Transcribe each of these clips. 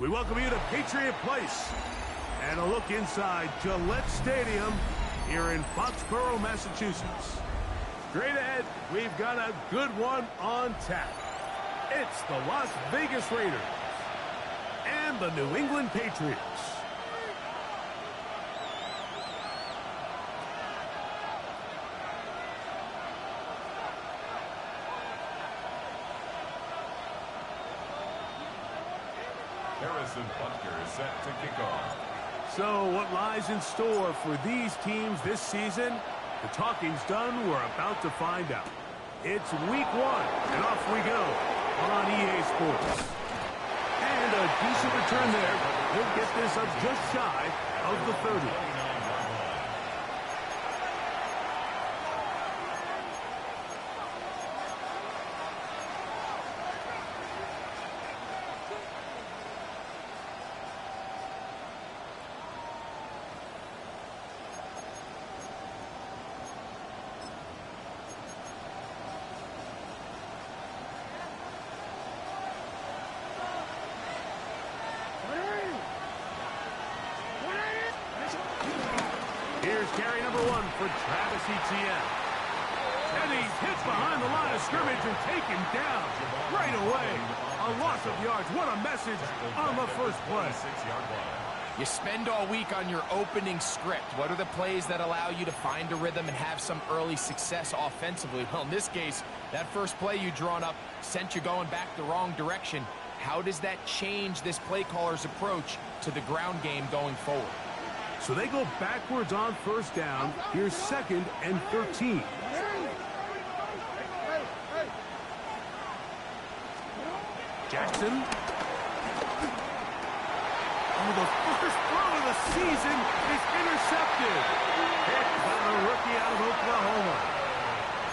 We welcome you to Patriot Place and a look inside Gillette Stadium here in Foxborough, Massachusetts. Straight ahead, we've got a good one on tap. It's the Las Vegas Raiders and the New England Patriots. Harrison Butker is set to kick off. So what lies in store for these teams this season? The talking's done. We're about to find out. It's week 1, and off we go on EA Sports. And a decent return there. He'll get this up just shy of the 30. Here's carry number 1 for Travis Etienne. And he's hit behind the line of scrimmage and taken down right away. A loss of yards. What a message on the first play. You spend all week on your opening script. What are the plays that allow you to find a rhythm and have some early success offensively? Well, in this case, that first play you drawn up sent you going back the wrong direction. How does that change this play caller's approach to the ground game going forward? So they go backwards on first down. Here's 2nd and 13. Jackson. Oh, the first throw of the season is intercepted. Hit by the rookie out of Oklahoma.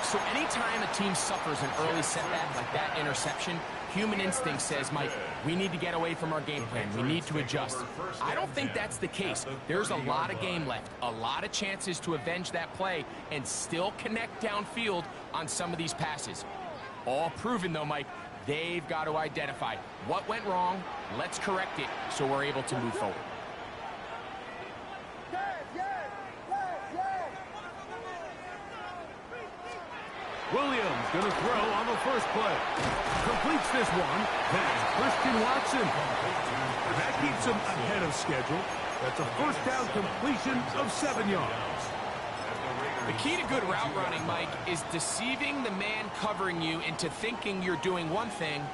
So anytime a team suffers an early setback like that interception, human instinct says, Mike, we need to get away from our game plan. We need to adjust. I don't think that's the case. There's a lot of game left, a lot of chances to avenge that play and still connect downfield on some of these passes. All proven, though, Mike, they've got to identify what went wrong. Let's correct it so we're able to move forward. Williams going to throw on the first play. Completes this one. That's Christian Watson. That keeps him ahead of schedule. That's a first down completion of 7 yards. The key to good route running, Mike, is deceiving the man covering you into thinking you're doing one thing,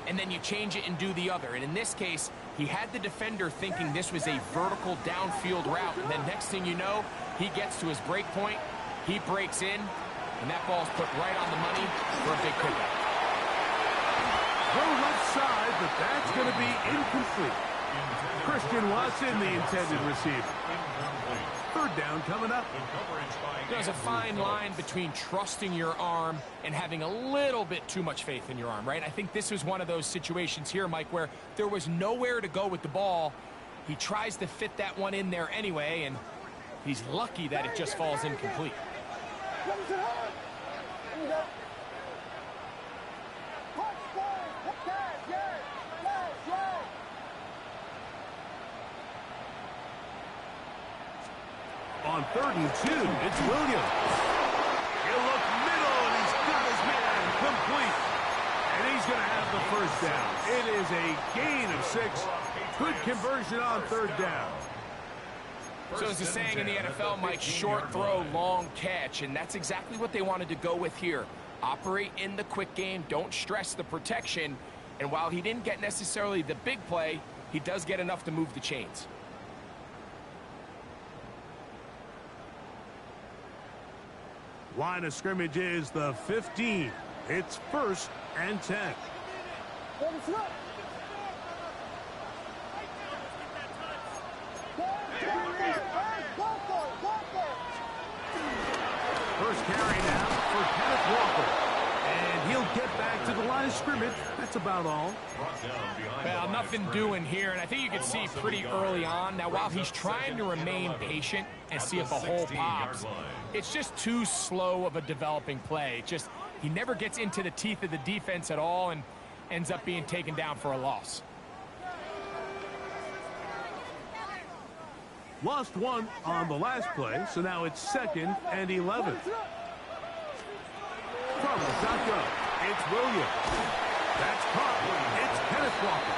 and then you change it and do the other. And in this case, he had the defender thinking this was a vertical downfield route, and then next thing you know, he gets to his break point, he breaks in, and that ball's put right on the money for a big pickup. Throw left side, but that's going to be incomplete. Christian Watson, the intended receiver. Third down coming up. There's a fine line between trusting your arm and having a little bit too much faith in your arm, right? I think this was one of those situations here, Mike, where there was nowhere to go with the ball. He tries to fit that one in there anyway, and he's lucky that it just falls incomplete. On 3rd and 2, it's Williams. He'll look middle, and he's got his man complete. And he's going to have the first down. It is a gain of 6. Good conversion on 3rd down. So as the saying in the NFL, Mike, short throw, long catch, and that's exactly what they wanted to go with here. Operate in the quick game, don't stress the protection, and while he didn't get necessarily the big play, he does get enough to move the chains. Line of scrimmage is the 15. It's 1st and 10. First carry now for Kenneth Walker. And he'll get back to the line of scrimmage. That's about all. Well, nothing doing here, and I think you can see pretty early on. Now, while he's trying to remain patient and see if a hole pops, it's just too slow of a developing play. He never gets into the teeth of the defense at all and ends up being taken down for a loss. Lost one on the last play, so now it's 2nd and 11. From the shotgun, it's Williams. That's caught. It's Kenneth Walker.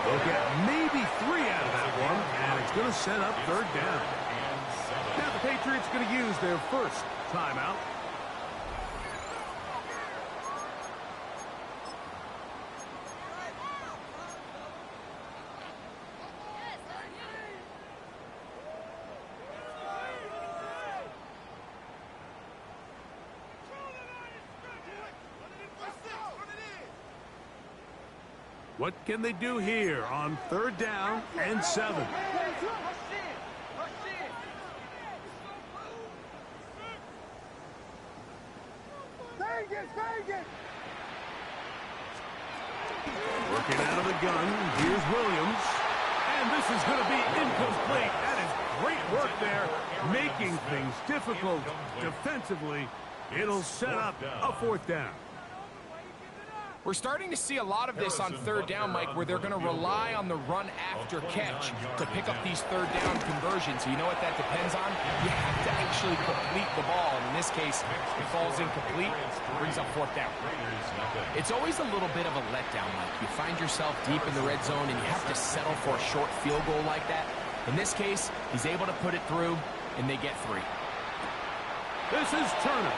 They'll get maybe 3 out of that one, and it's going to set up 3rd down. Now the Patriots going to use their first timeout. What can they do here on 3rd down and 7? Working out of the gun, here's Williams. And this is going to be incomplete. That is great work there, making things difficult defensively. It'll set up a 4th down. We're starting to see a lot of this on 3rd down, Mike, where they're going to rely on the run after catch to pick up these 3rd down conversions. So you know what that depends on? You have to actually complete the ball. And in this case, it falls incomplete, brings up 4th down. It's always a little bit of a letdown, Mike. You find yourself deep in the red zone and you have to settle for a short field goal like that. In this case, he's able to put it through, and they get 3. This is Turner.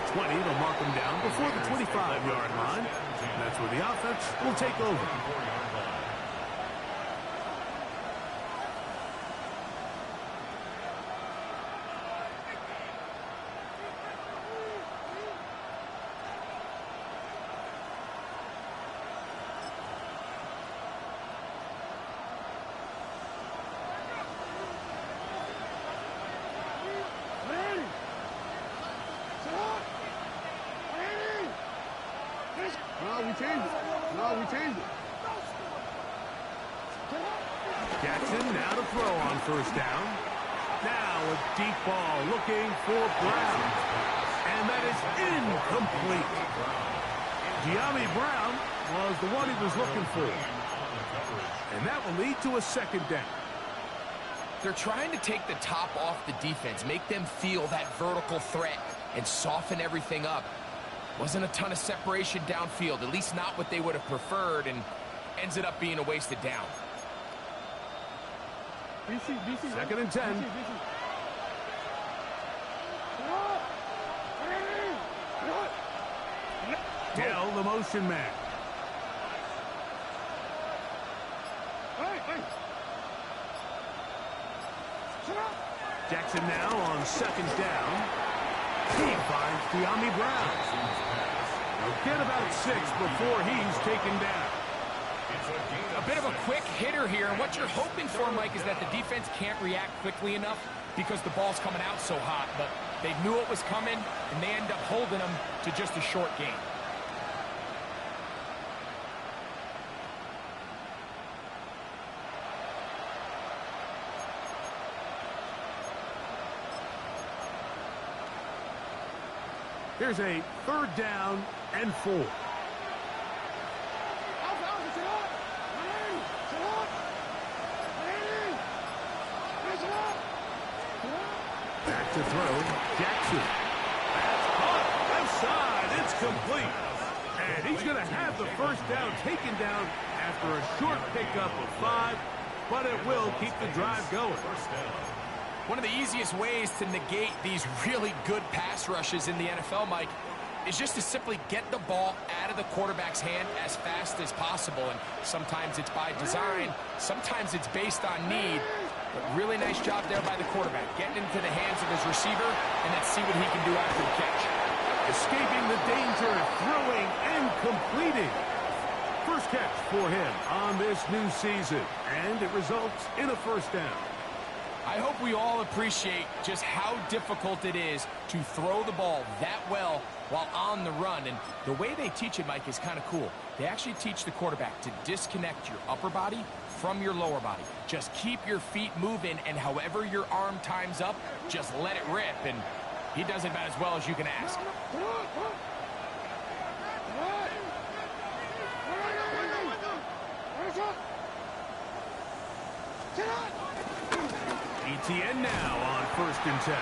20, they'll mark him down before the 25-yard line. And that's where the offense will take over. We changed it. Jackson now to throw on 1st down. Now a deep ball looking for Brown. And that is incomplete. De'Ami Brown was the one he was looking for. And that will lead to a 2nd down. They're trying to take the top off the defense, make them feel that vertical threat, and soften everything up. Wasn't a ton of separation downfield, at least not what they would have preferred, and ends it up being a wasted down. 2nd and 10. Dell, the motion man. Jackson now on 2nd down. He finds De'Ami Brown. He'll get about 6 before he's taken down. A bit of a quick hitter here, and what you're hoping for, Mike, is that the defense can't react quickly enough because the ball's coming out so hot, but they knew it was coming, and they end up holding them to just a short game. Here's a 3rd down and 4. Back to throw, Jackson. That's caught, left side, it's complete. And he's going to have the 1st down taken down after a short pickup of 5, but it will keep the drive going. One of the easiest ways to negate these really good pass rushes in the NFL, Mike, is just to simply get the ball out of the quarterback's hand as fast as possible. And sometimes it's by design, sometimes it's based on need. But really nice job there by the quarterback, getting into the hands of his receiver, and let's see what he can do after the catch. Escaping the danger, throwing and completing. First catch for him on this new season, and it results in a 1st down. I hope we all appreciate just how difficult it is to throw the ball that well while on the run. And the way they teach it, Mike, is kind of cool. They actually teach the quarterback to disconnect your upper body from your lower body. Just keep your feet moving, and however your arm times up, just let it rip. And he does it about as well as you can ask. ETN now on 1st and 10.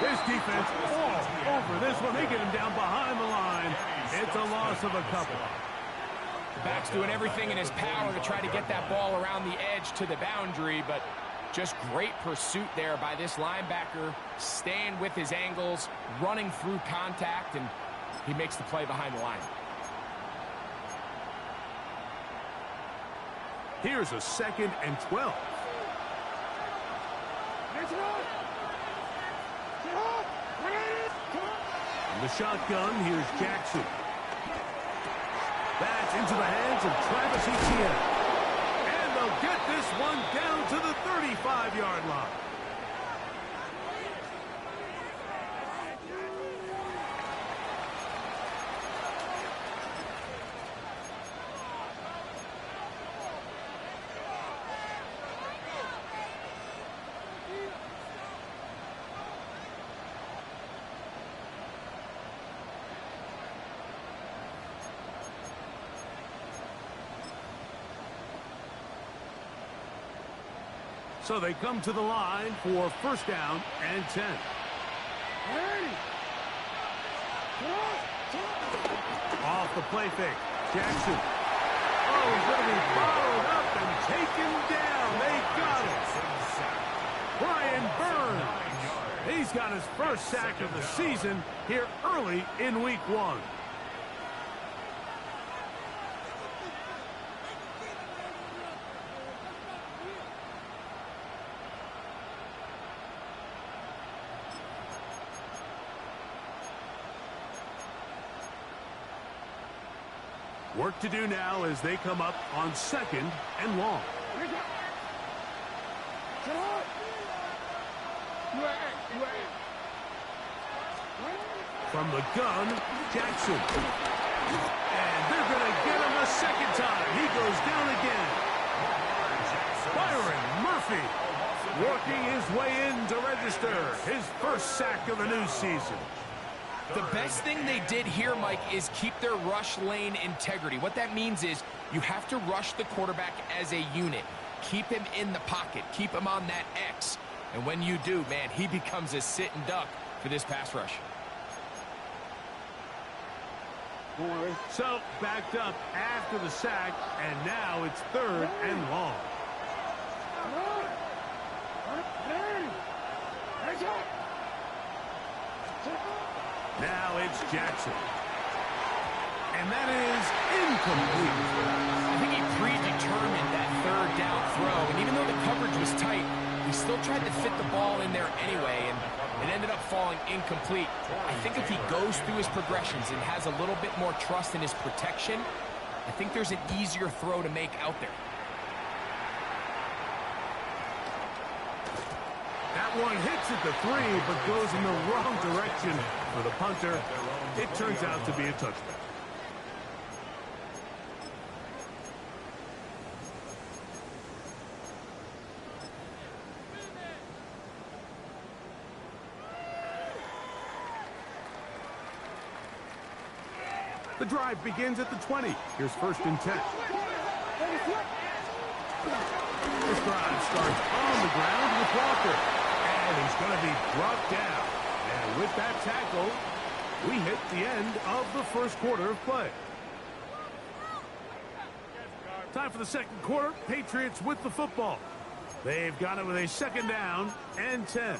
This defense all over this one. They get him down behind the line. It's a loss of a couple. The back's doing everything in his power to try to get that ball around the edge to the boundary, but just great pursuit there by this linebacker, staying with his angles, running through contact, and he makes the play behind the line. Here's a 2nd and 12. From the shotgun, here's Jackson. That's into the hands of Travis Etienne. And they'll get this one down to the 35-yard line. So they come to the line for 1st down and 10. Off the play fake. Jackson. Oh, he's going to be followed up and taken down. They got it. Brian Burns. He's got his first sack of the season here early in week 1. Work to do now as they come up on 2nd and long. From the gun, Jackson. And they're going to get him a 2nd time. He goes down again. Byron Murphy working his way in to register his first sack of the new season. The best thing they did here, Mike, is keep their rush lane integrity. What that means is you have to rush the quarterback as a unit. Keep him in the pocket. Keep him on that X. And when you do, man, he becomes a sit and duck for this pass rush. So, backed up after the sack, and now it's 3rd and long. Now it's Jackson. And that is incomplete. I think he predetermined that 3rd down throw, and even though the coverage was tight, he still tried to fit the ball in there anyway, and it ended up falling incomplete. I think if he goes through his progressions and has a little bit more trust in his protection, I think there's an easier throw to make out there. That one hits at the 3, but goes in the wrong direction for the punter. It turns out to be a touchback. The drive begins at the 20. Here's 1st and 10. This drive starts on the ground with Walker. And he's going to be brought down. And with that tackle, we hit the end of the 1st quarter of play. Time for the 2nd quarter. Patriots with the football. They've got it with a 2nd down and 10.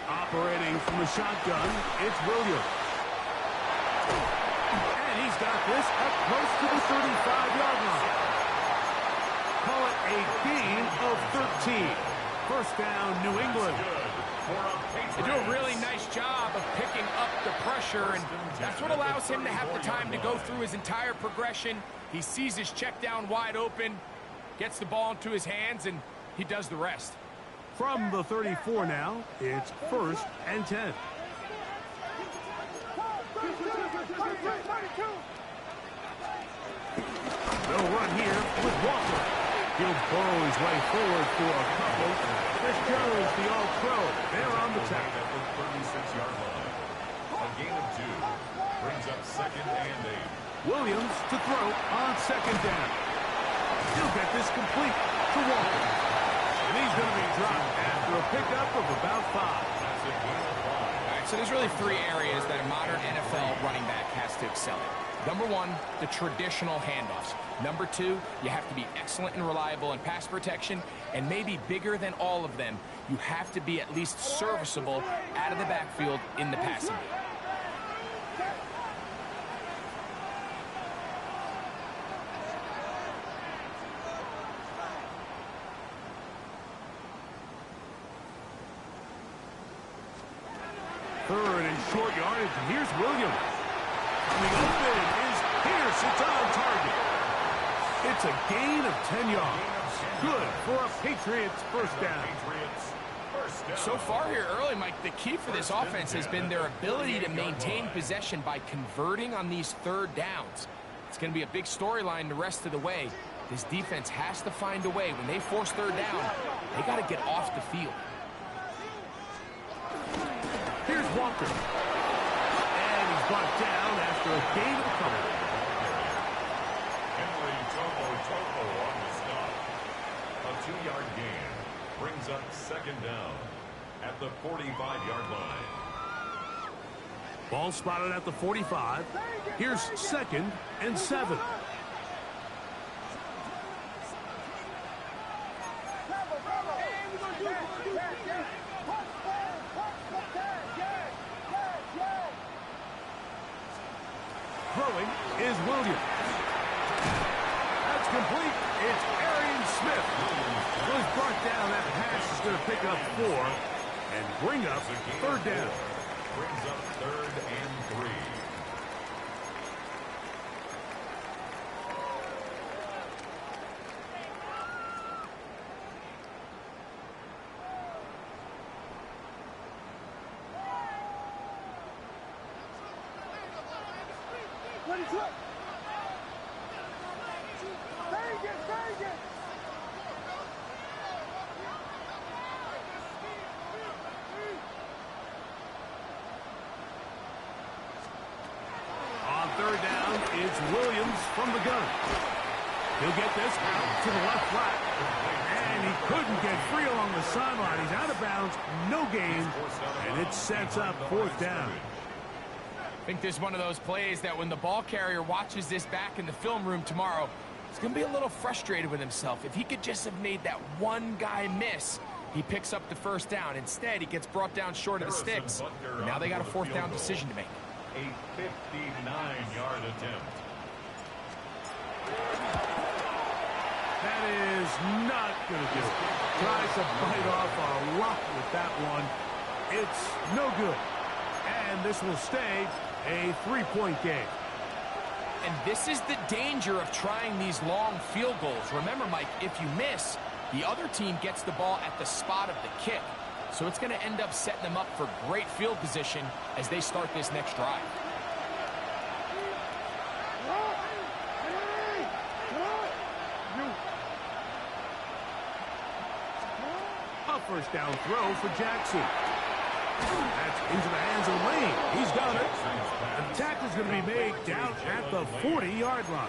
Operating from the shotgun, it's Williams. And he's got this up close to the 35-yard line. Call it a gain of 13. 1st down, New England. They do a really nice job of picking up the pressure, and that's what allows him to have the time to go through his entire progression. He sees his check down wide open, gets the ball into his hands, and he does the rest. From the 34 now, it's 1st and 10. They'll run here with Walker. He'll burrow his way forward for a couple. Chris Jones, the All-Pro. They're on the tackle. At the 36-yard line. A gain of 2 brings up 2nd and 8. Williams to throw on 2nd down. He'll get this complete to Walker. And he's going to be dropped after a pickup of about 5. That's a gain of 5. All right, so there's really 3 areas that a modern NFL running back has to excel in. Number 1, the traditional handoffs. Number 2, you have to be excellent and reliable in pass protection. And maybe bigger than all of them, you have to be at least serviceable out of the backfield in the passing game. Third and short yardage, and here's Williams. Coming open is Pierce. It's on target. It's a gain of 10 yards. Good for a Patriots first down. So far here early, Mike, the key for this offense has been their ability to maintain possession by converting on these third downs. It's going to be a big storyline the rest of the way. This defense has to find a way. When they force third down, they got to get off the field. Here's Walker. And he's brought down after a gain of a couple. Henry Topo on the stop. A 2-yard gain brings up 2nd down at the 45-yard line. Ball spotted at the 45. Here's 2nd and 7. Throwing is Williams. That's complete. It's Arian Smith. Was brought down. That pass is going to pick up 4 and bring up 3rd down. Brings up 3rd and 3. On 3rd down, it's Williams from the gun. He'll get this out to the left flat. And he couldn't get free along the sideline. He's out of bounds, no gain, and it sets up 4th down. I think this is one of those plays that when the ball carrier watches this back in the film room tomorrow, he's going to be a little frustrated with himself. If he could just have made that one guy miss, he picks up the 1st down. Instead, he gets brought down short of the sticks. And now they got a 4th down decision to make. A 59-yard attempt. That is not going to do it. Tries to bite off a lot with that one. It's no good. And this will stay a 3-point game. And this is the danger of trying these long field goals. Remember, Mike, if you miss, the other team gets the ball at the spot of the kick. So it's going to end up setting them up for great field position as they start this next drive. A 1st down throw for Jackson. That's into the hands of Lane. He's got it. The tackle's going to be made down at the 40-yard line.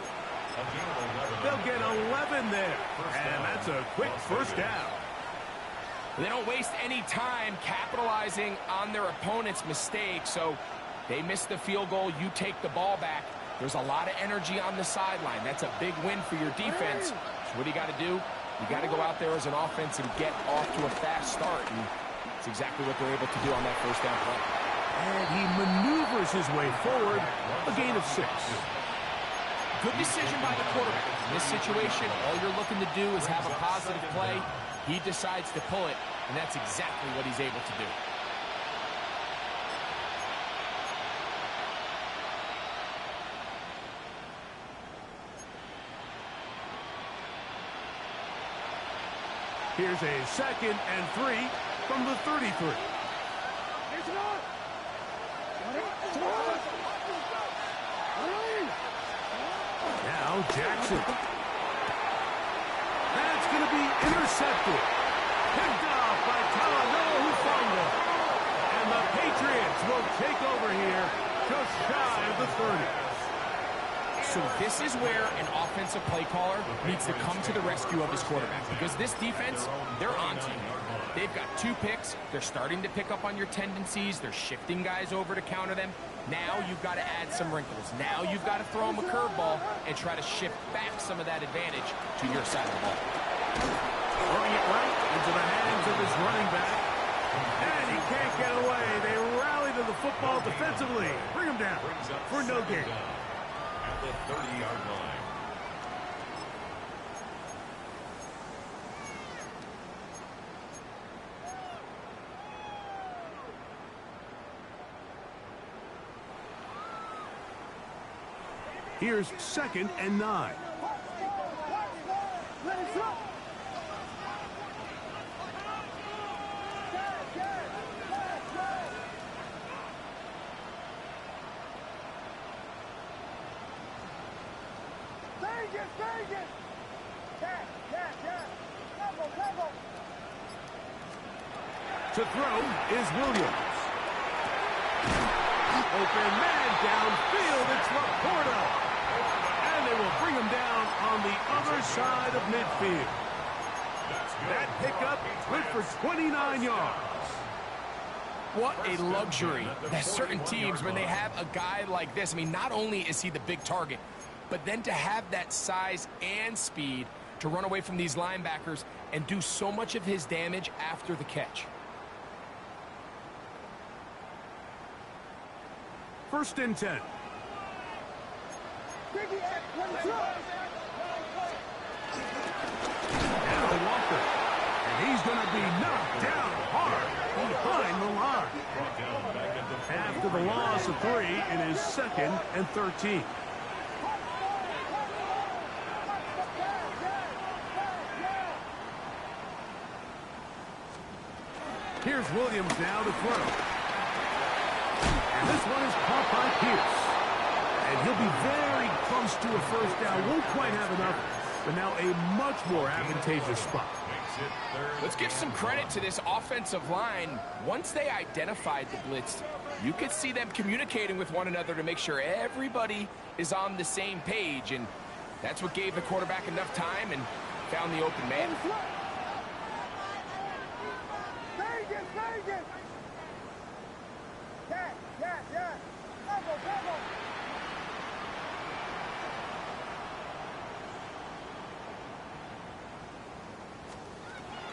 They'll get 11 there. And that's a quick 1st down. They don't waste any time capitalizing on their opponent's mistake. So they miss the field goal. You take the ball back. There's a lot of energy on the sideline. That's a big win for your defense. So what do you got to do? You got to go out there as an offense and get off to a fast start. And it's exactly what they're able to do on that 1st down play. And he maneuvers his way forward. A gain of 6. Good decision by the quarterback. In this situation, all you're looking to do is have a positive play. He decides to pull it, and that's exactly what he's able to do. Here's a 2nd and 3 from the 33. Jackson. That's going to be intercepted. Picked off by Talanoa Hufanga. And the Patriots will take over here just shy of the 30. So this is where an offensive play caller needs to come to the rescue of his quarterback, because this defense, they're on to you. They've got 2 picks. They're starting to pick up on your tendencies. They're shifting guys over to counter them. Now you've got to add some wrinkles. Now you've got to throw them a curveball and try to shift back some of that advantage to your side of the ball. Throwing it right into the hands of his running back. And he can't get away. They rally to the football defensively. Bring him down for no gain. At the 30-yard line. Here's 2nd and 9. To throw is Williams. Open man downfield. It's Laporta. And they will bring him down on the other side of midfield. That pickup went for 29 yards. What a luxury that certain teams, when they have a guy like this, I mean, not only is he the big target, but then to have that size and speed to run away from these linebackers and do so much of his damage after the catch. 1st and 10. And a Walker. And he's going to be knocked down hard behind the line. After the loss of 3, it is 2nd and 13. Here's Williams now to throw. And this one is caught by Pierce. And he'll be very close to a 1st down. Won't quite have enough, but now a much more advantageous spot. Let's give some credit to this offensive line. Once they identified the blitz, you could see them communicating with one another to make sure everybody is on the same page. And that's what gave the quarterback enough time and found the open man.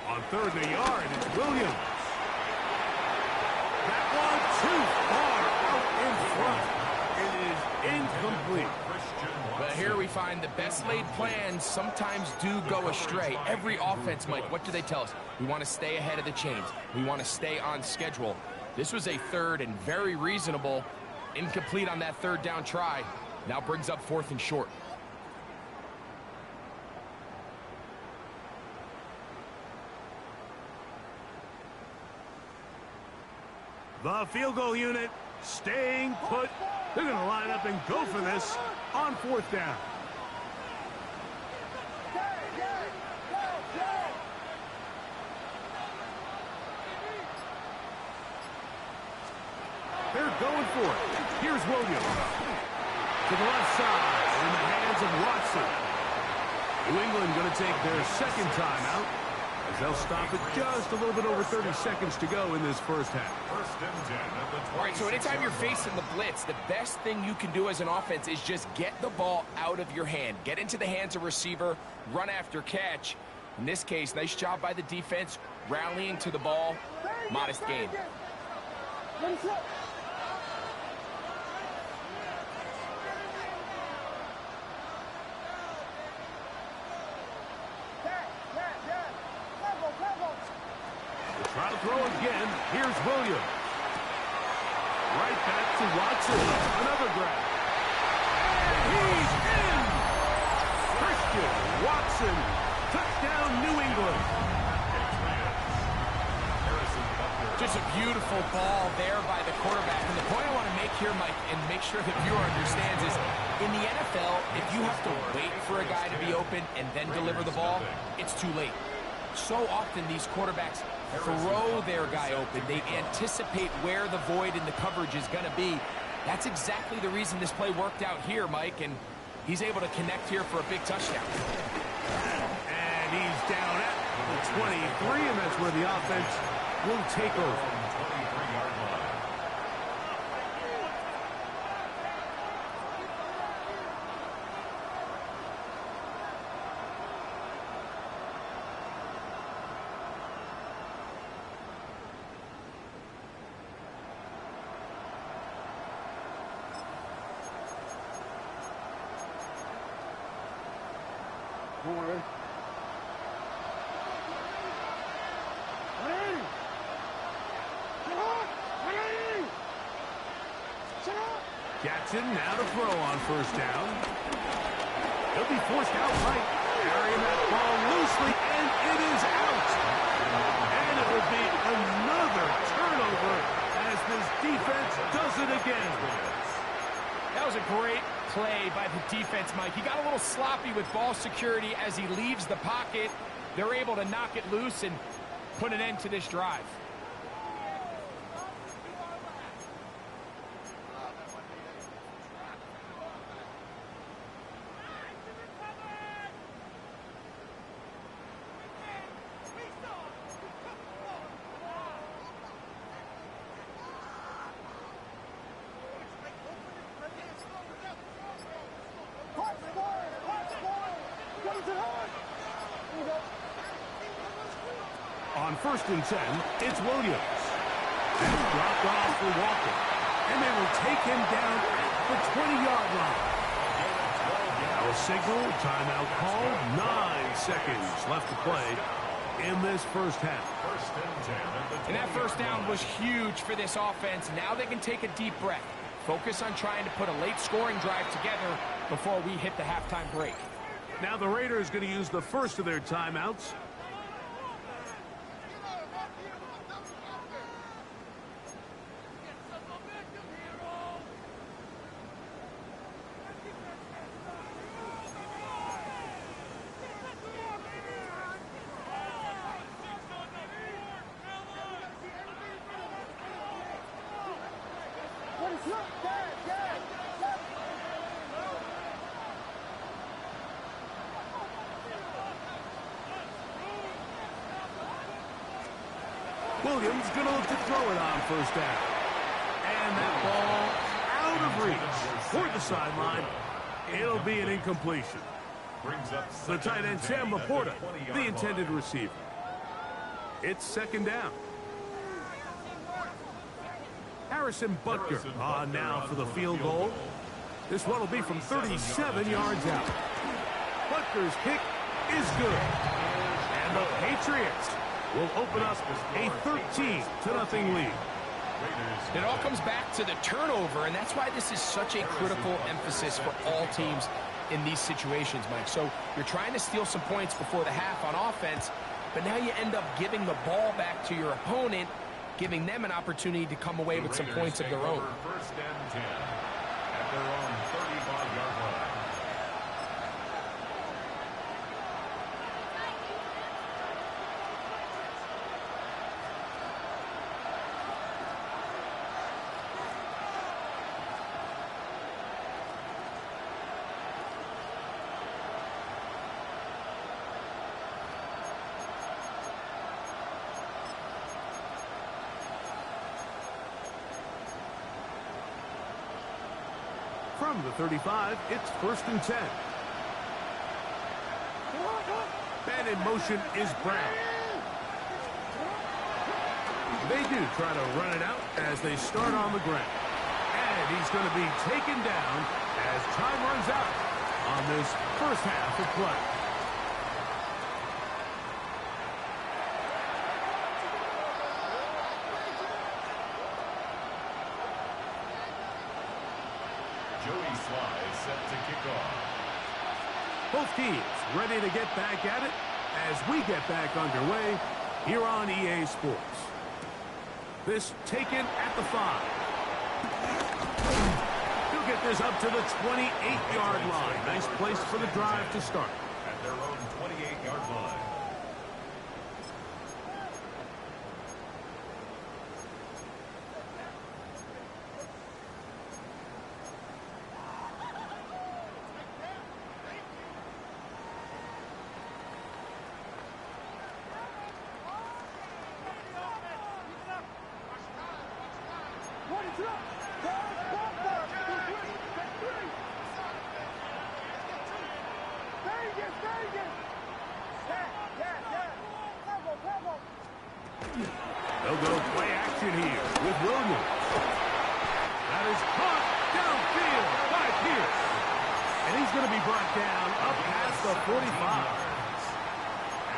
On 3rd and a yard, it's Williams. That one too far out in front. It is incomplete. But here we find the best laid plans sometimes do go astray. Every offense, Mike, what do they tell us? We want to stay ahead of the chains. We want to stay on schedule. This was a 3rd and very reasonable. Incomplete on that 3rd down try. Now brings up 4th and short. The field goal unit staying put. They're going to line up and go for this on 4th down. They're going for it. Here's Williams. To the left side in the hands of Watson. New England going to take their 2nd timeout, as they'll stop it just a little bit over 30 seconds to go in this 1st half. 1st and 10 at the 26. All right, so anytime you're facing the blitz, the best thing you can do as an offense is just get the ball out of your hand. Get into the hands of receiver, run after catch. In this case, nice job by the defense, rallying to the ball. Modest gain. Try to throw again. Here's Williams. Right back to Watson. Another grab. And he's in! Christian Watson. Touchdown, New England. Just a beautiful ball there by the quarterback. And the point I want to make here, Mike, and make sure the viewer understands is In the NFL, if you have to wait for a guy to be open and then deliver the ball, it's too late. So often these quarterbacks throw their guy open. They anticipate where the void in the coverage is going to be. That's exactly the reason this play worked out here, Mike, and he's able to connect here for a big touchdown. And he's down at the 23, and that's where the offense will take over. Don't worry. Jackson now to throw on first down. He'll be forced out right. Carrying that ball loosely, and it is out. And it will be another turnover as this defense does it again. That was a great play by the defense, Mike. He got a little sloppy with ball security as he leaves the pocket. They're able to knock it loose and put an end to this drive. On 1st and 10, it's Williams. That's dropped off for Walker. And they will take him down at the 20-yard line. Now a signal, timeout called. 9 seconds left to play in this first half. And that first down was huge for this offense. Now they can take a deep breath. Focus on trying to put a late scoring drive together before we hit the halftime break. Now the Raiders going to use the first of their timeouts. Williams going to look to throw it on first down. And that ball out of reach toward the sideline. It'll be an incompletion. The tight end, Sam Laporta, the intended receiver. It's second down. Harrison Butker on now for the field goal. This one will be from 37 yards out. Butker's kick is good. And the Patriots will open up a 13-0 lead. It all comes back to the turnover, and that's why this is such a critical emphasis for all teams in these situations, Mike. So you're trying to steal some points before the half on offense, but now you end up giving the ball back to your opponent, giving them an opportunity to come away with some points of their own. First and 10 at their own 35-yard line. From the 35, it's 1st and 10. And in motion is Brown. They do try to run it out as they start on the ground. And he's going to be taken down as time runs out on this first half of play. Set to kick off. Both teams ready to get back at it as we get back underway here on EA Sports. This taken at the 5. He'll get this up to the 28-yard line. Nice place for the drive to start. At their own 28-yard line. They'll go play action here with Williams. That is caught downfield by Pierce. And he's going to be brought down up past the 45.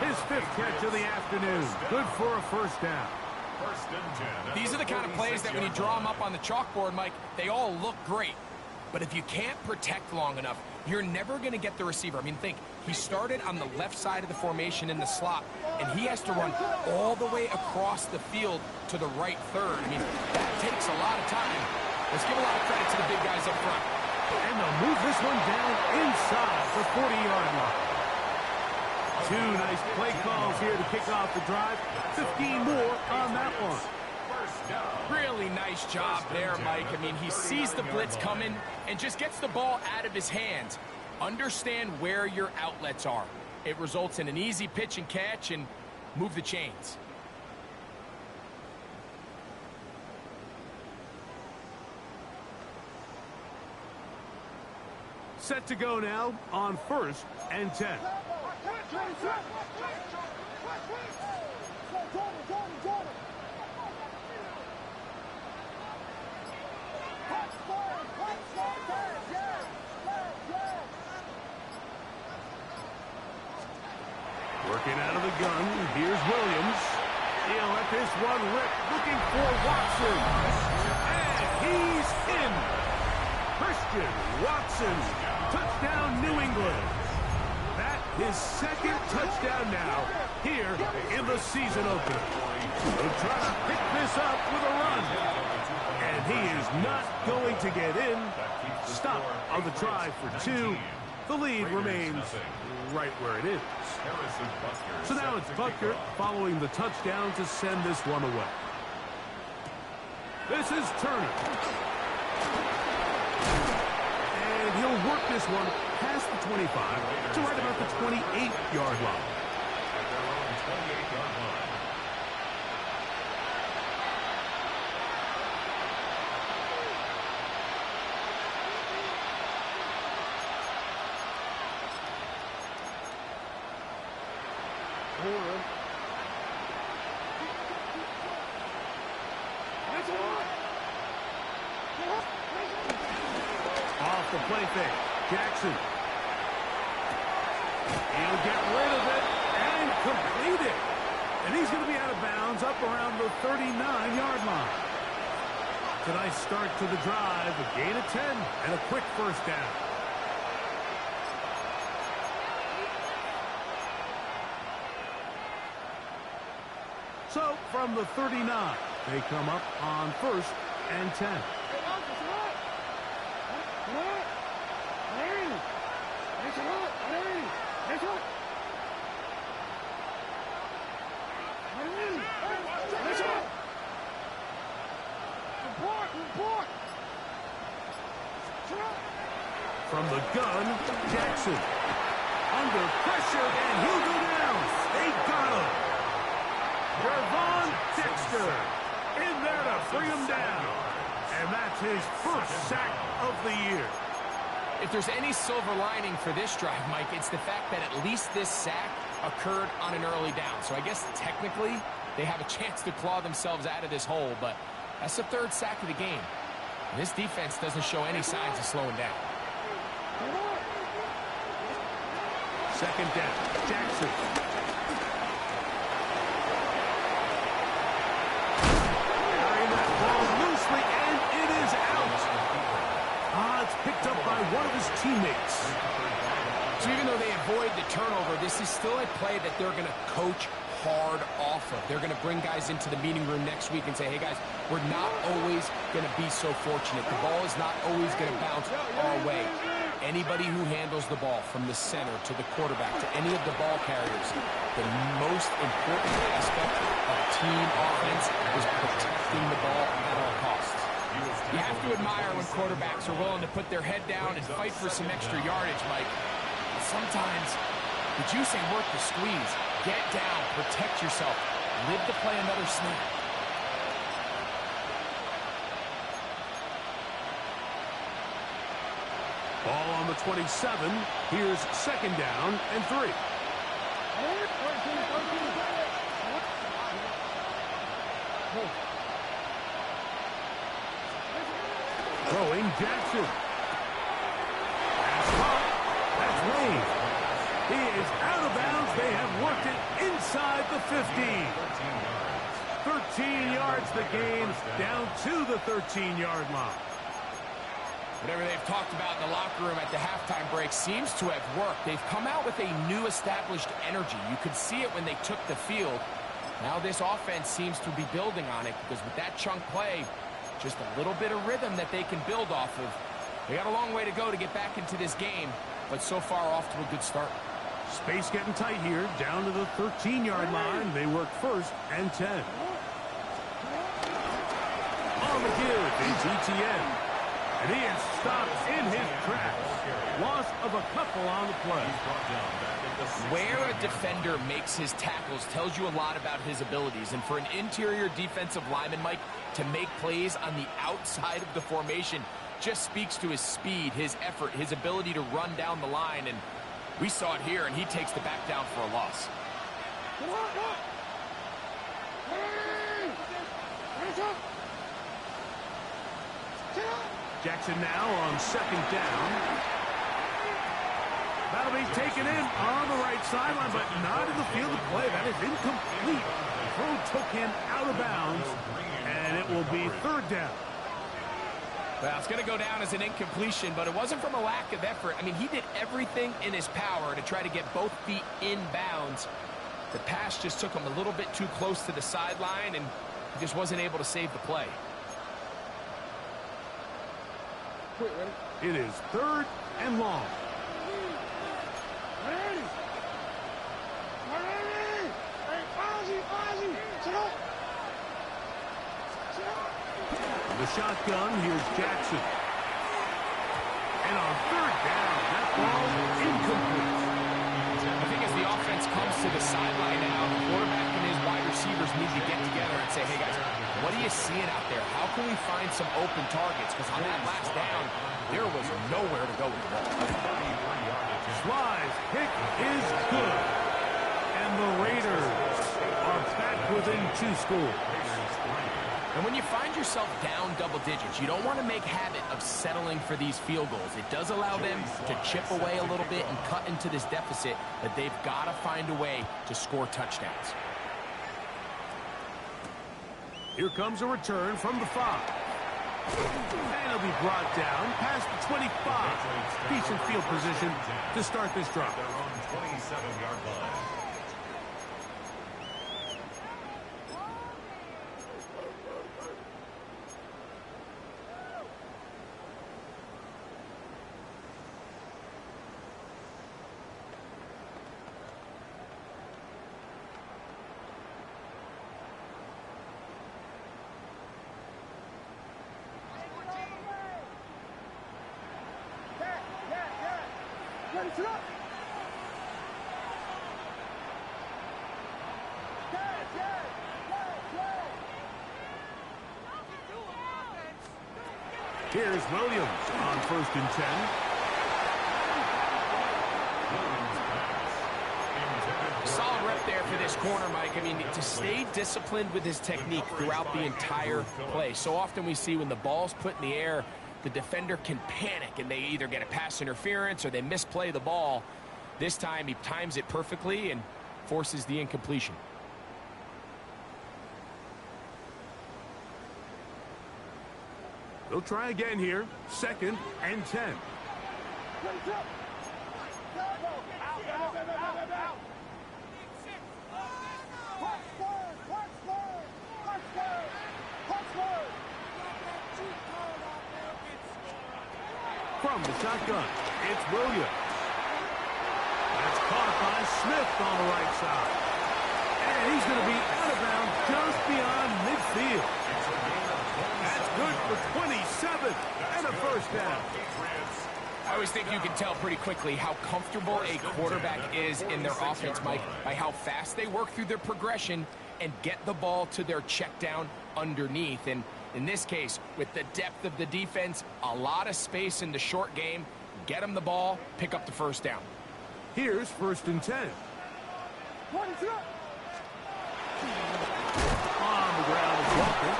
His 5th catch of the afternoon. Good for a first down. First and 10. These are the kind of plays that when you draw them up on the chalkboard, Mike, they all look great. But if you can't protect long enough, you're never going to get the receiver. I mean, think, he started on the left side of the formation in the slot, and he has to run all the way across the field to the right third. I mean, that takes a lot of time. Let's give a lot of credit to the big guys up front. And they'll move this one down inside the 40-yard line. 2 nice play calls here to kick off the drive. 15 more on that one. Really nice job there, Mike. I mean, he sees the blitz coming and just gets the ball out of his hands. Understand where your outlets are. It results in an easy pitch and catch and move the chains. Set to go now on 1st and 10. Working out of the gun, here's Williams. He'll let this one rip, looking for Watson. And he's in. Christian Watson, touchdown New England. That his 2nd touchdown now here in the season opener. He'll try to pick this up with a run. And he is not going to get in. Stop on the try for 2. The lead remains right where it is. So now it's Butker following the touchdown to send this one away. This is Turner. And he'll work this one past the 25 to right about the 28-yard line. At their own 28-yard line. Off the play fake, Jackson. He'll get rid of it and complete it. And he's going to be out of bounds up around the 39-yard line. It's a nice start to the drive, a gain of 10, and a quick first down. So, from the 39, they come up on 1st and 10. From the gun, Jackson. Under pressure, and he'll go down. They got him. Gervon Dexter in there to bring him down. And that's his 1st sack of the year. If there's any silver lining for this drive, Mike, it's the fact that at least this sack occurred on an early down. So I guess technically they have a chance to claw themselves out of this hole, but that's the 3rd sack of the game. And this defense doesn't show any signs of slowing down. 2nd down, Jackson. Carrying that ball loosely, and it is out. It's picked up by one of his teammates. So even though they avoid the turnover, this is still a play that they're going to coach hard off of. They're going to bring guys into the meeting room next week and say, hey, guys, we're not always going to be so fortunate. The ball is not always going to bounce our way. Anybody who handles the ball from the center to the quarterback to any of the ball carriers, the most important aspect of team offense is protecting the ball at all costs. You have to admire when quarterbacks are willing to put their head down and fight for some extra yardage, Mike. But sometimes the juice ain't worth the squeeze. Get down, protect yourself, live to play another snap. Ball on the 27. Here's second down and 3. Throwing Jackson. That's caught. That's waved. He is out of bounds. They have worked it inside the 15. 13 yards the gain, down to the 13-yard line. Whatever they've talked about in the locker room at the halftime break seems to have worked. They've come out with a new established energy. You could see it when they took the field. Now this offense seems to be building on it because with that chunk play, just a little bit of rhythm that they can build off of. They got a long way to go to get back into this game, but so far off to a good start. Space getting tight here, down to the 13-yard line. They work first and 10. On the give, it's ETN. And he is stopped in his tracks. Loss of a couple on the play. Where a defender makes his tackles tells you a lot about his abilities. And for an interior defensive lineman, Mike, to make plays on the outside of the formation just speaks to his speed, his effort, his ability to run down the line. And we saw it here, and he takes the back down for a loss. Jackson now on second down. That'll be taken in on the right sideline, but not in the field of play. That is incomplete. The throw took him out of bounds, and it will be third down. Well, it's going to go down as an incompletion, but it wasn't from a lack of effort. I mean, he did everything in his power to try to get both feet in bounds. The pass just took him a little bit too close to the sideline, and he just wasn't able to save the play. It is third and long. The shotgun, here's Jackson. And on third down, that ball incomplete. I think as the offense comes to the sideline now, the quarterback and his wide receivers need to get together and say, hey guys, what are you seeing out there? How can we find some open targets? Because on that last down, there was nowhere to go with the ball. Sly's pick is good. And the Raiders are back within 2 scores. And when you find yourself down double digits, you don't want to make habit of settling for these field goals. It does allow them to chip away a little bit and cut into this deficit, but they've got to find a way to score touchdowns. Here comes a return from the 5. And it'll be brought down past the 25. Decent field position to start this drive. Their own 27-yard line. Here's Williams on first and 10. Solid rep there for this corner, Mike. I mean, to stay disciplined with his technique throughout the entire play. So often we see when the ball's put in the air, the defender can panic and they either get a pass interference or they misplay the ball. This time he times it perfectly and forces the incompletion. They'll try again here. Second and 10. From the shotgun, it's Williams. That's caught by Smith on the right side. And he's going to be out of bounds just beyond midfield. That's good for 27 and a first down. I always think you can tell pretty quickly how comfortable a quarterback is in their offense, Mike, by how fast they work through their progression and get the ball to their check down underneath. And in this case, with the depth of the defense, a lot of space in the short game, get them the ball, pick up the first down. Here's 1st and 10. On the ground is Walker.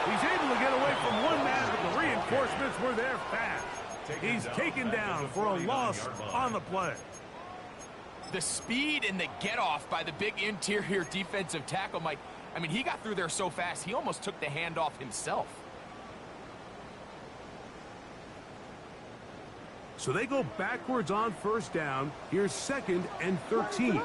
He's able to get away from one man, but the reinforcements were there fast. He's taken down for a loss on the play. The speed and the get-off by the big interior defensive tackle, Mike. I mean, he got through there so fast, he almost took the handoff himself. So they go backwards on 1st down. Here's 2nd and 13.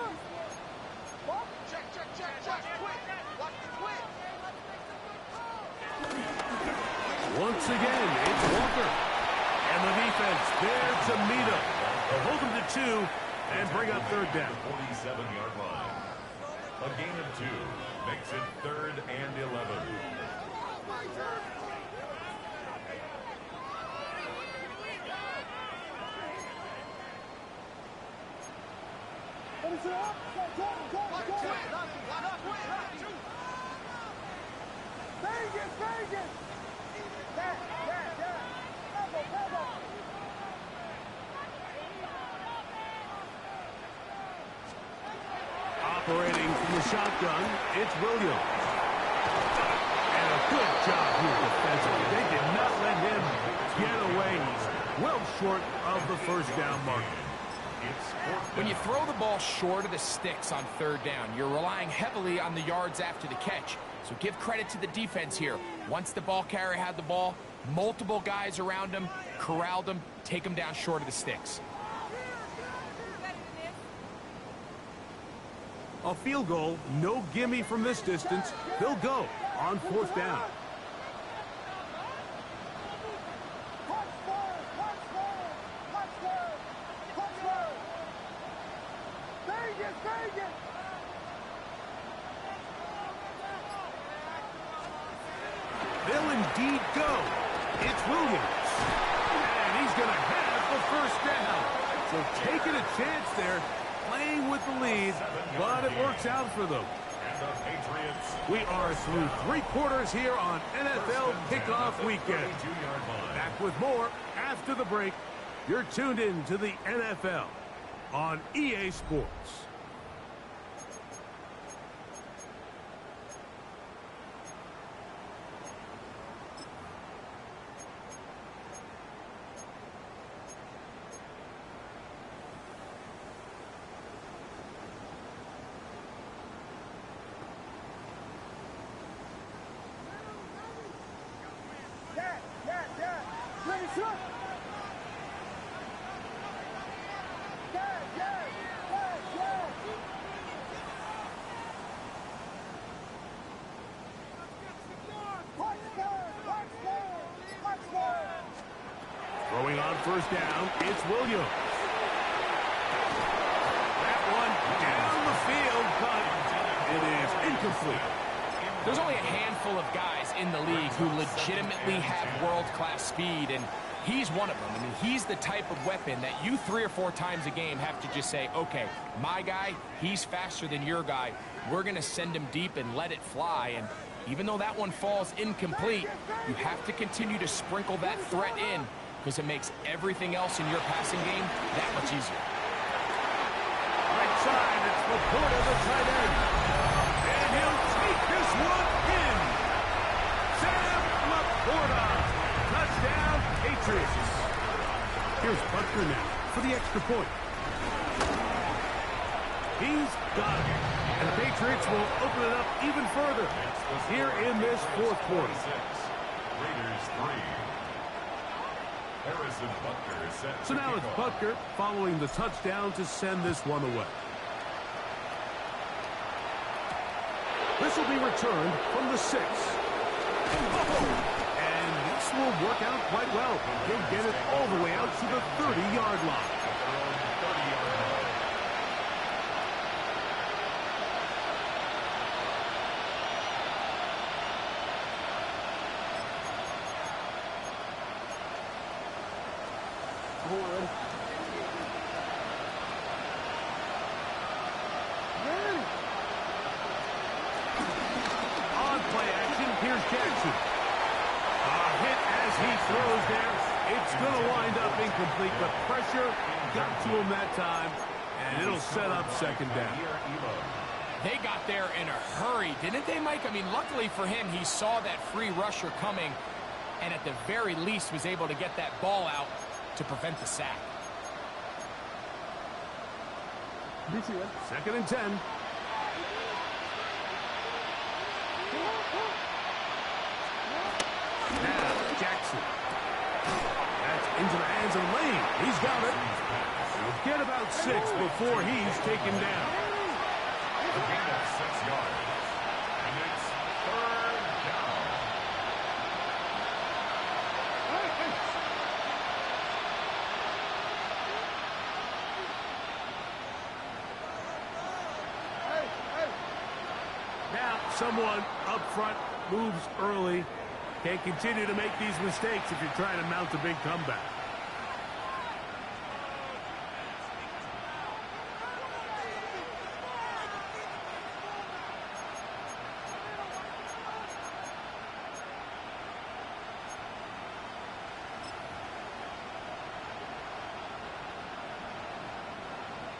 Once again, it's Walker. And the defense there to meet him. They'll hold him to 2 and bring up 3rd down. 47-yard line. A gain of 2 makes it 3rd and 11. Operating from the shotgun, it's Williams. And a good job here defensively. They did not let him get away. He's well short of the 1st down marker. When you throw the ball short of the sticks on 3rd down, you're relying heavily on the yards after the catch. So give credit to the defense here. Once the ball carrier had the ball, multiple guys around him, corralled him, take him down short of the sticks. A field goal, no gimme from this distance. They'll go on 4th down. They'll indeed go. It's Williams. And he's going to have the 1st down. So taking a chance there, playing with the lead, but it works out for them. And the Patriots. We are through 3 quarters here on NFL Kickoff Weekend. 42-yard line. Back with more after the break. You're tuned in to the NFL on EA Sports. Throwing on 1st down, it's Williams. That one down the field, but it is incomplete. There's only a handful of guys in the league who legitimately have world-class speed, and he's one of them. I mean, he's the type of weapon that you 3 or 4 times a game have to just say, okay, my guy, he's faster than your guy. We're going to send him deep and let it fly. And even though that one falls incomplete, you have to continue to sprinkle that threat in because it makes everything else in your passing game that much easier. Right side, it's Laporta, the tight end. And he'll take this one in. Sam Laporta. Touchdown, Patriots. Here's Butker now for the extra point. He's got it. And the Patriots will open it up even further here in this 4th quarter. Raiders 3. Harrison Butker is set. So now it's Butker following the touchdown to send this one away. This will be returned from the 6. And this will work out quite well. He'll get it all the way out to the 30-yard line. On play action, here's Jackson. A hit as he throws there. It's going to wind up incomplete, but pressure got to him that time, and it'll set up second down. They got there in a hurry, didn't they, Mike? I mean, luckily for him, he saw that free rusher coming, and at the very least was able to get that ball out to prevent the sack. Second and 10. Now, Jackson. That's into the hands of Lane. He's got it. He'll get about 6 before he's taken down. A gain of 6 yards. And it's third down. Now, someone up front moves early. Can't continue to make these mistakes if you're trying to mount a big comeback.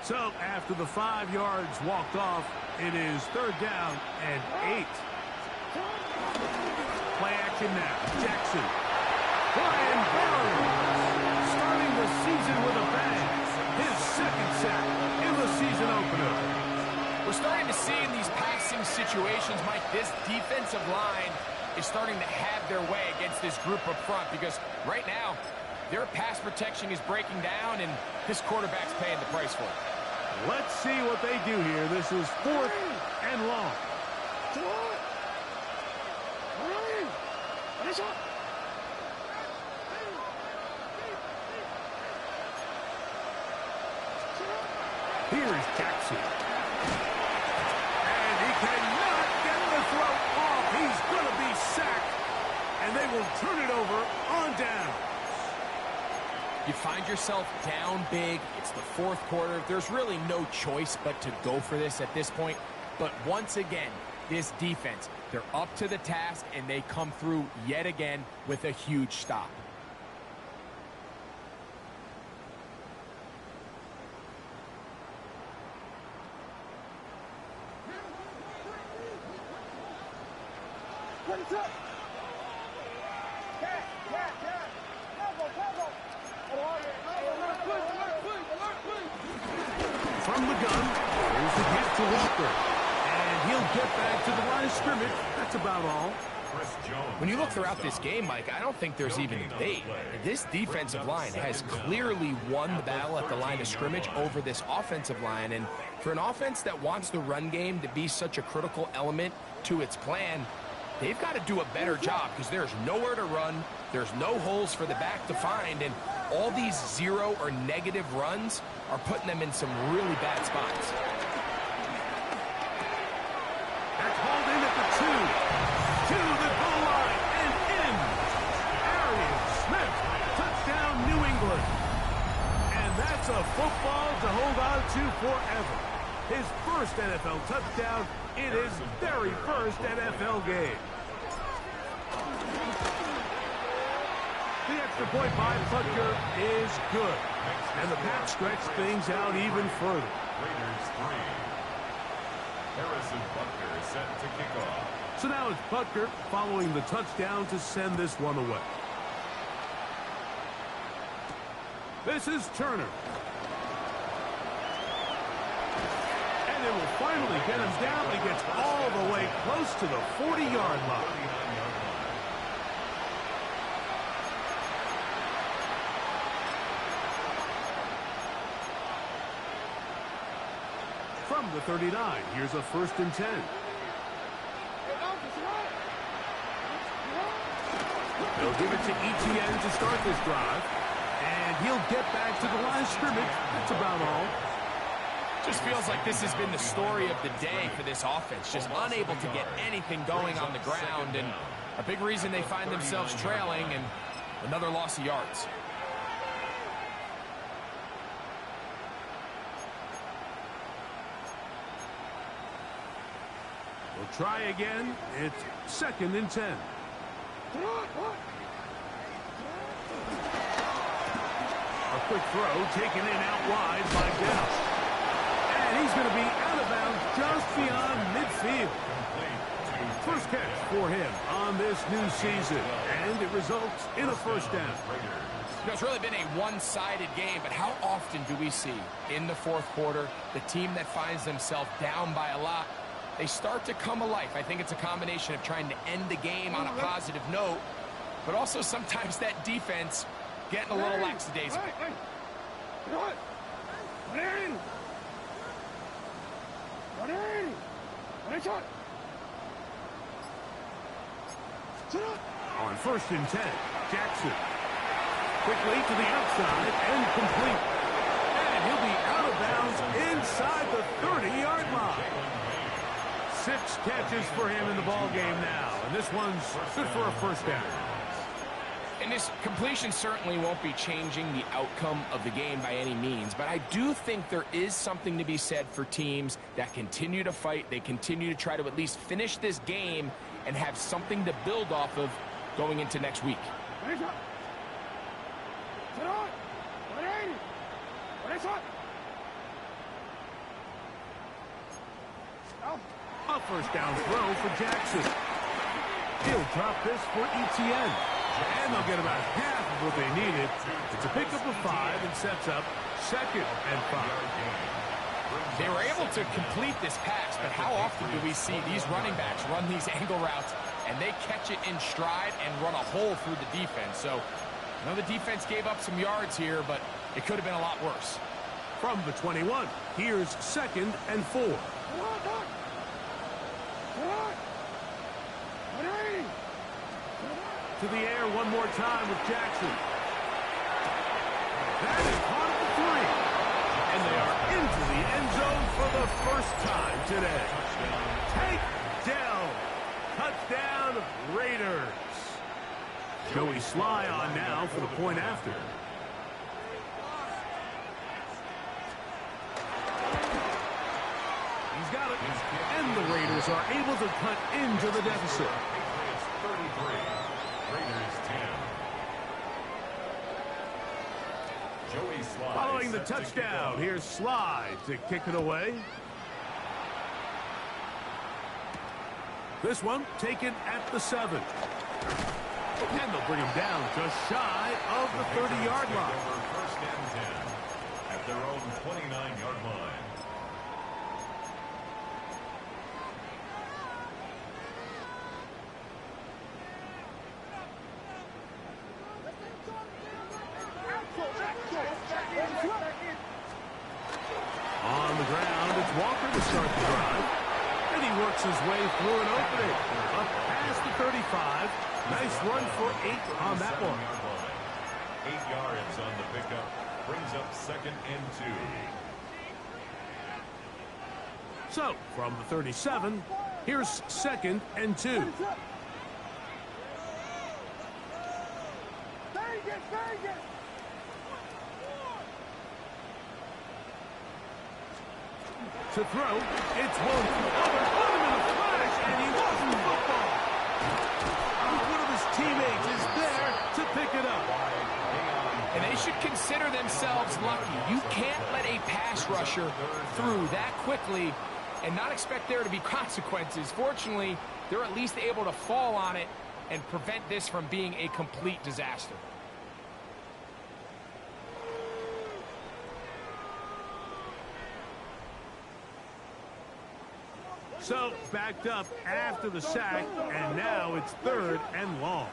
So, after the 5 yards walked off, it is third down and 8. Play action now. Jackson. Brian Burns starting the season with a bang. His second sack in the season opener. We're starting to see in these passing situations, Mike, this defensive line is starting to have their way against this group up front because right now, their pass protection is breaking down and this quarterback's paying the price for it. Let's see what they do here. This is 4th and long. Here's Jackson. And he cannot get the throw off. He's going to be sacked. And they will turn it over on down. You find yourself down big. It's the 4th quarter. There's really no choice but to go for this at this point. But once again, this defense, they're up to the task, and they come through yet again with a huge stop. From the gun, here's the hit to Walker. And he'll get back to the line of scrimmage. That's about all. When you look throughout this game, Mike, I don't think there's even debate. This defensive line has clearly won the battle at the line of scrimmage over this offensive line. And for an offense that wants the run game to be such a critical element to its plan, they've got to do a better job because there's nowhere to run. There's no holes for the back to find. And all these 0 or negative runs are putting them in some really bad spots. That's hauled in at the 2. To the goal line and in. Arian Smith. Touchdown, New England. And that's a football to hold on to forever. His first NFL touchdown in his very first NFL game. The extra point by Butker is good. And the Pats stretch things out even further. Raiders 3. Harrison Butker is set to kick off. So now it's Butker following the touchdown to send this one away. This is Turner. And it will finally get him down. He gets all the way close to the 40-yard line. From the 39, here's a 1st and 10. They'll give it to ETN to start this drive. And he'll get back to the line of scrimmage. That's about all. Just feels like this has been the story of the day for this offense. Just unable to get anything going on the ground. And a big reason they find themselves trailing and another loss of yards. We'll try again. It's 2nd and 10. A quick throw taken in out wide by Dell. And he's going to be out of bounds just beyond midfield. First catch for him on this new season. And it results in a first down. You know, it's really been a one-sided game, but how often do we see in the fourth quarter the team that finds themselves down by a lot, they start to come alive? I think it's a combination of trying to end the game on a positive note, but also sometimes that defense getting a little lackadaisical. On 1st and 10, Jackson. Quickly to the outside and complete. And he'll be out of bounds inside the 30-yard line. 6 catches for him in the ball game now. And this one's good for a first down. And this completion certainly won't be changing the outcome of the game by any means, but I do think there is something to be said for teams that continue to fight. They continue to try to at least finish this game and have something to build off of going into next week. A first down throw for Jackson. He'll drop this for ETN. And they'll get about half of what they needed. It's a pickup of 5 and sets up 2nd and 5. They were able to complete this pass, but how often do we see these running backs run these angle routes and they catch it in stride and run a hole through the defense? So, I know the defense gave up some yards here, but it could have been a lot worse. From the 21, here's 2nd and 4. To the air one more time with Jackson. That is caught at the 3. And they are into the end zone for the first time today. Take Dell. Touchdown, Raiders. Joey Sly on now for the point after. He's got it. And the Raiders are able to cut into the deficit. Following the touchdown, here's Sly to kick it away. This one taken at the 7. And they'll bring him down just shy of the 30-yard line. First and 10 at their own 29-yard line. On the ground, it's Walker to start the drive. And he works his way through an opening. Up past the 35. Nice run for 8 on that one. 8 yards on the pickup. Brings up 2nd and 2. So, from the 37, here's 2nd and 2. To throw, it's one. Oh, they're putting him in a flash, and he lost the football. One of his teammates is there to pick it up. And they should consider themselves lucky. You can't let a pass rusher through that quickly and not expect there to be consequences. Fortunately, they're at least able to fall on it and prevent this from being a complete disaster. So, backed up after the sack, and now it's 3rd and long.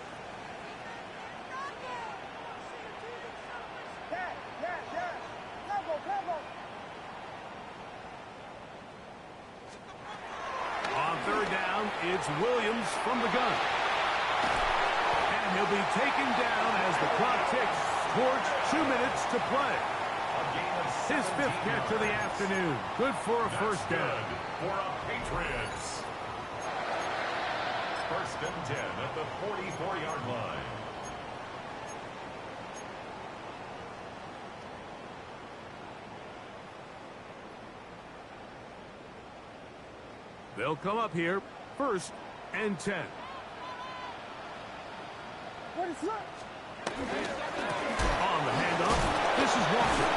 On 3rd down, it's Williams from the gun. And he'll be taken down as the clock ticks towards 2 minutes to play. His 5th catch of the afternoon. Good for a first down. For a Patriots. 1st and 10 at the 44-yard line. They'll come up here. 1st and 10. On the handoff, this is Walker.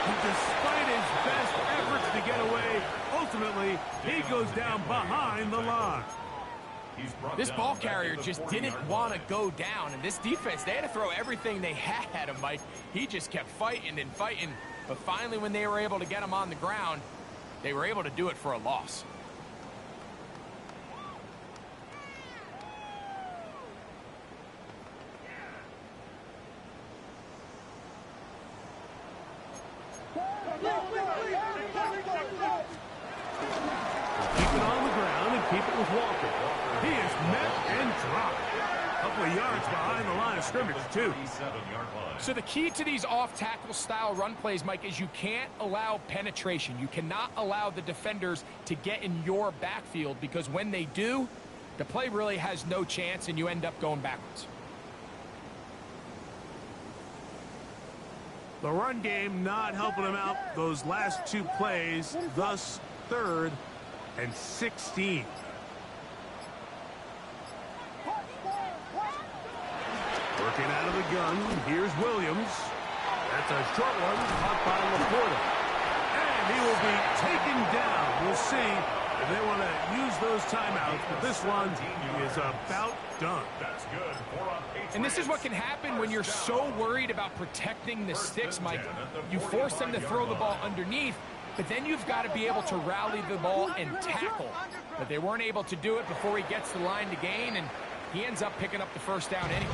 And despite his best efforts to get away, ultimately, he goes down behind the line. This ball carrier just didn't want to go down, and this defense, they had to throw everything they had at him, Mike. He just kept fighting and fighting, but finally when they were able to get him on the ground, they were able to do it for a loss. Keep it on the ground and keep it with Walker. He is met and dropped. A couple of yards behind the line of scrimmage, too. So the key to these off-tackle style run plays, Mike, is you can't allow penetration. You cannot allow the defenders to get in your backfield, because when they do, the play really has no chance and you end up going backwards. The run game not helping him out those last 2 plays, thus 3rd and 16. Working out of the gun, here's Williams. That's a short one, caught by Laporta. And he will be taken down. We'll see if they want to use those timeouts, but this one is about done. That's good for a Patriots. And this is what can happen when you're so worried about protecting the sticks, Mike. You force them to throw the ball underneath, but then you've got to be able to rally the ball and tackle. But they weren't able to do it before he gets the line to gain, and he ends up picking up the first down anyway.